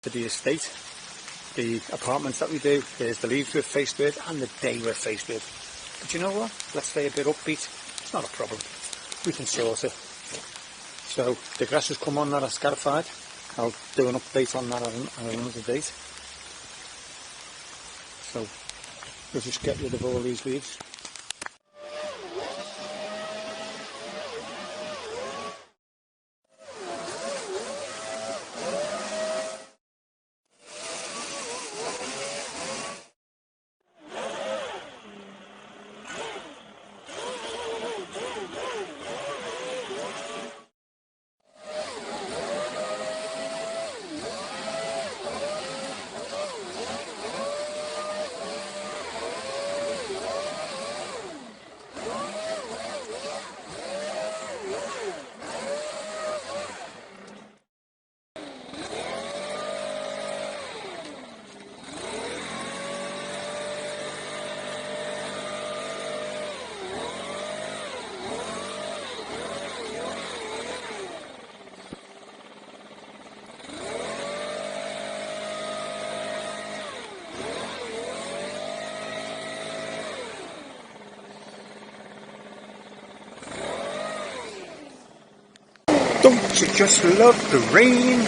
For the estate, the apartments that we do, there's the leaves we're faced with and the day we're faced with. But you know what? Let's stay a bit upbeat. It's not a problem. We can sort it. So the grass has come on that I scarified. I'll do an update on that on another date. So we'll just get rid of all these leaves. Don't you just love the rain?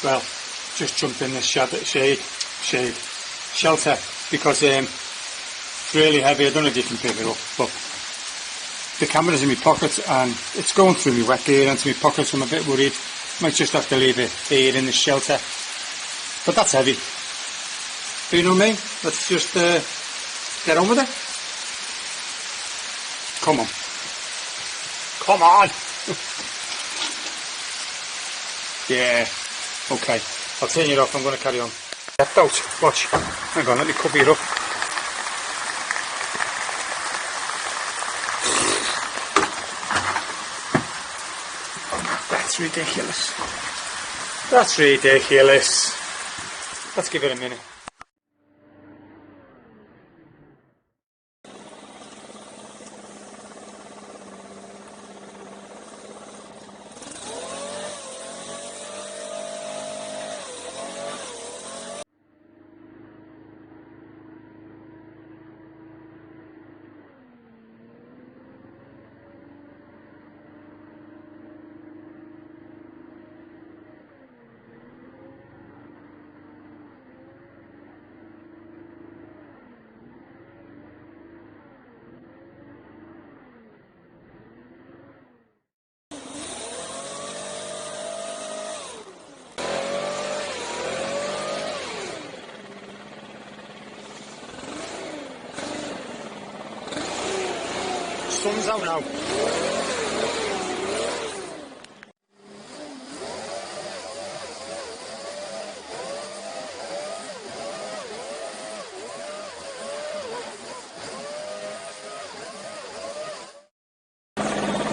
Well, just jumped in this shelter because it's really heavy. I don't know if you can pick it up, but the camera's in my pocket and it's going through my wet gear into my pocket, so I'm a bit worried. Might just have to leave it here in the shelter, but that's heavy. But you know me, let's just get on with it. Come on. Come on! Yeah. Okay, I'll turn it off, I'm going to carry on. Left out, watch. Hang on, let me cover it up. That's ridiculous. That's ridiculous. Let's give it a minute. Sun's out now.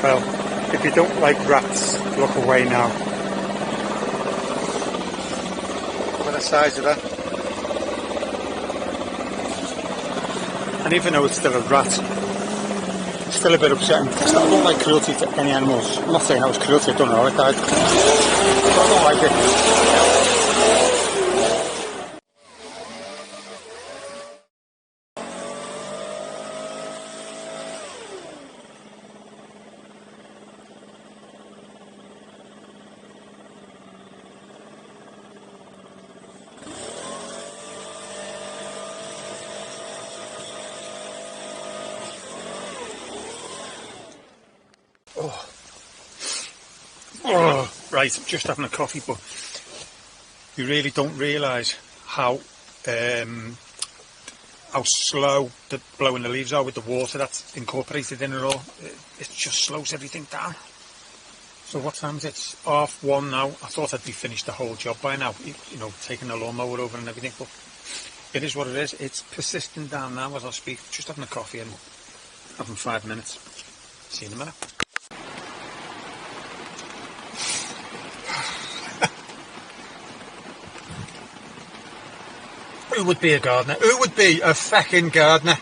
Well, if you don't like rats, look away now. Look at the size of that. And even though it's still a rat, it's still a bit upsetting because I don't like cruelty to any animals. I'm not saying that was cruelty, I don't know how it died. But I don't like it. Oh, right, I'm just having a coffee, but you really don't realise how slow the blowing the leaves are with the water that's incorporated in it all. It just slows everything down. So what time is it? It's 1:30 now. I thought I'd be finished the whole job by now, you know, taking the lawnmower over and everything, but it is what it is. It's persisting down now as I speak. Just having a coffee and having 5 minutes. See you in a minute. Who would be a gardener? Who would be a feckin' gardener?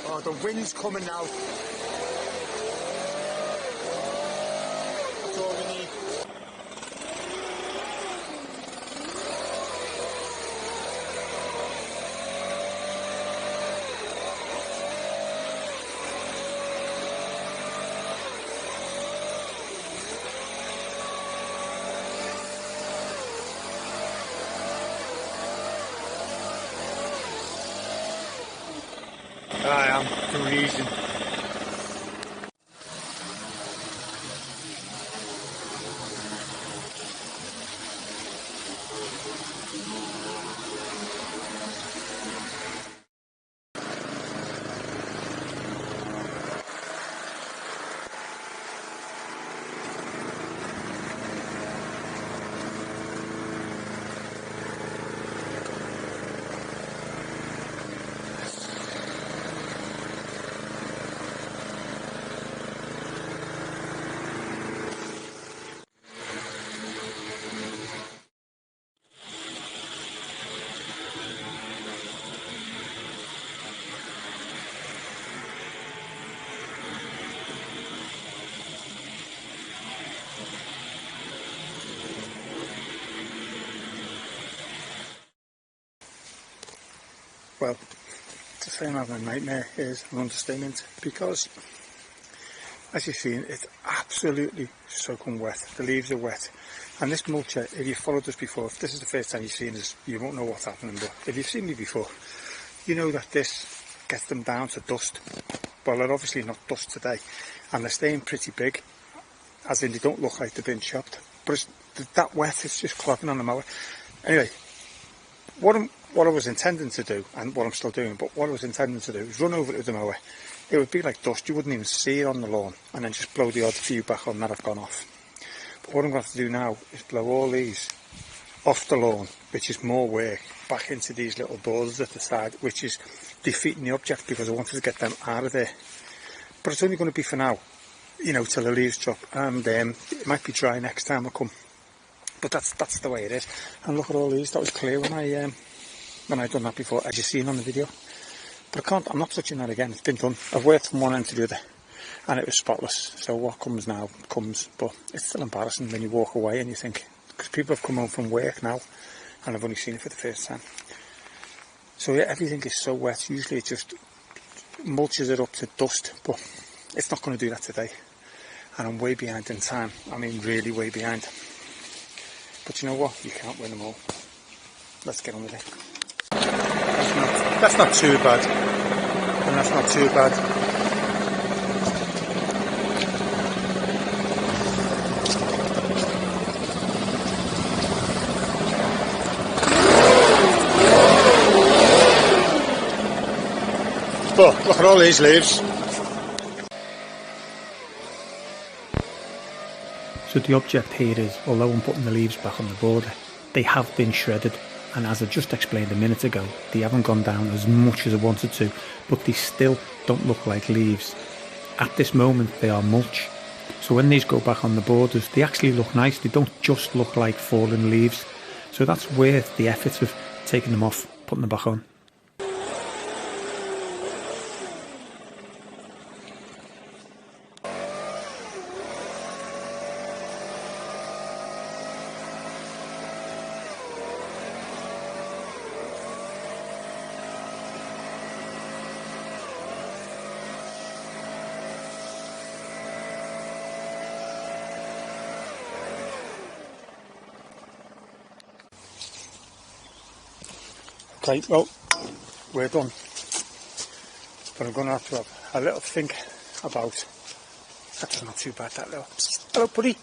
Oh, the wind's coming now. That's all we need. I am freezing. Well, to say I'm having a nightmare is an understatement, because as you've seen, it's absolutely soaking wet. The leaves are wet, and this mulcher, if you've followed us before, if this is the first time you've seen us, you won't know what's happening, but if you've seen me before, you know that this gets them down to dust. Well, they're obviously not dust today, and they're staying pretty big, as in they don't look like they've been chopped, but it's that wet, it's just clogging on the mower. Anyway, what I was intending to do, and what I'm still doing, but what I was intending to do is run over it with the mower. It would be like dust, you wouldn't even see it on the lawn, and then just blow the odd few back on that have gone off. But what I'm going to have to do now is blow all these off the lawn, which is more work, back into these little borders at the side, which is defeating the object, because I wanted to get them out of there. But it's only going to be for now, you know, till the leaves drop, and it might be dry next time I come. But that's the way it is. And look at all these. That was clear when I done that before, as you've seen on the video. But I'm not touching that again. It's been done. I've worked from one end to the other, and it was spotless. So what comes now comes. But it's still embarrassing when you walk away and you think, because people have come home from work now, and I've only seen it for the first time. So yeah, everything is so wet. Usually it just mulches it up to dust, but it's not going to do that today. And I'm way behind in time. I mean, really way behind. But you know what? You can't win them all. Let's get on with it. That's not too bad. And that's not too bad. But look at all these leaves. So the object here is, although I'm putting the leaves back on the border, they have been shredded, and as I just explained a minute ago, they haven't gone down as much as I wanted to, but they still don't look like leaves. At this moment they are mulch, so when these go back on the borders, they actually look nice. They don't just look like fallen leaves, so that's worth the effort of taking them off, putting them back on. Okay, well, we're done, but I'm going to have a little think about That's not too bad, that little. Hello, buddy.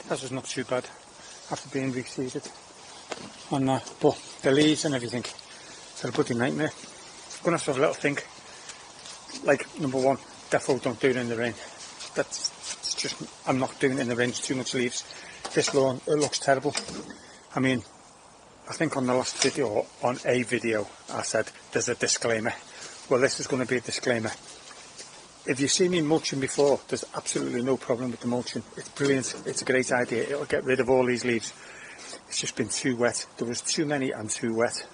That was not too bad after being reseeded on that. But the leaves and everything, it's a bloody nightmare. I'm going to have to have a little think. Like, number one, defo don't do it in the rain. It's just, I'm not doing it in the rain, it's too much leaves. This lawn, it looks terrible. I mean, I think on the last video, on a video, I said there's a disclaimer. Well, this is going to be a disclaimer. If you see me mulching before, there's absolutely no problem with the mulching. It's brilliant, it's a great idea, it'll get rid of all these leaves. It's just been too wet. There was too many and too wet.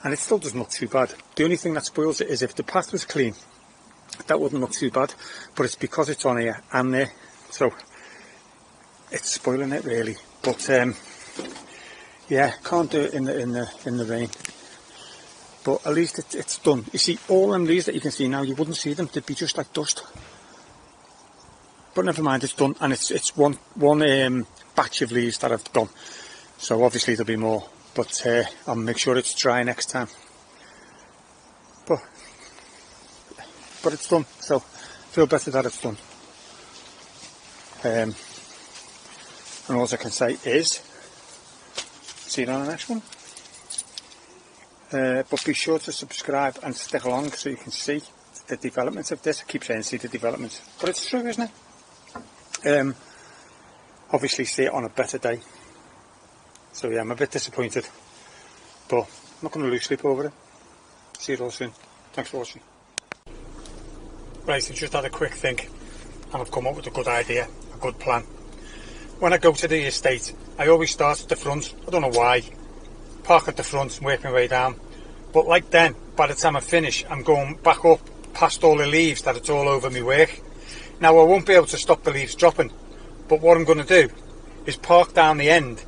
And it still does not too bad. The only thing that spoils it is if the path was clean, that wouldn't look too bad. But it's because it's on here and there, so it's spoiling it really. But yeah, can't do it in the rain. But at least it's done. You see, all them leaves that you can see now, you wouldn't see them. They'd be just like dust. But never mind, it's done, and it's one batch of leaves that I've done. So obviously there'll be more, but I'll make sure it's dry next time. But it's done, so I feel better that it's done. And all I can say is, see you on the next one. But be sure to subscribe and stick along so you can see the developments of this. I keep saying see the developments, but it's true, isn't it? Obviously see it on a better day. So yeah, I'm a bit disappointed, but I'm not going to lose sleep over it. See you all soon. Thanks for watching. Right, I've just had a quick think, and I've come up with a good idea, a good plan. When I go to the estate, I always start at the front. I don't know why. Park at the front and work my way down. But like then, by the time I finish, I'm going back up past all the leaves that it's all over my work. Now I won't be able to stop the leaves dropping, but what I'm going to do is park down the end,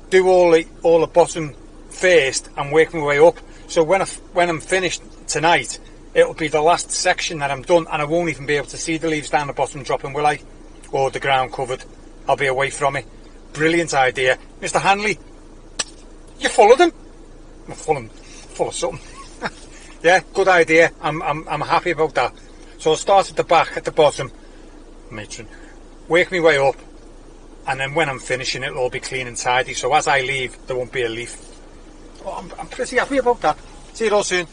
do all the bottom first and work my way up. So when I'm finished tonight, it'll be the last section that I'm done, and I won't even be able to see the leaves down the bottom dropping, will I? Or the ground covered. I'll be away from it. Brilliant idea. Mr. Hanley, you full of them? I'm full of something. Yeah, good idea. I'm happy about that. So I'll start at the back, at the bottom, matron, work my way up, and then when I'm finishing it'll all be clean and tidy, so as I leave there won't be a leaf. Oh, I'm pretty happy about that. See you all soon.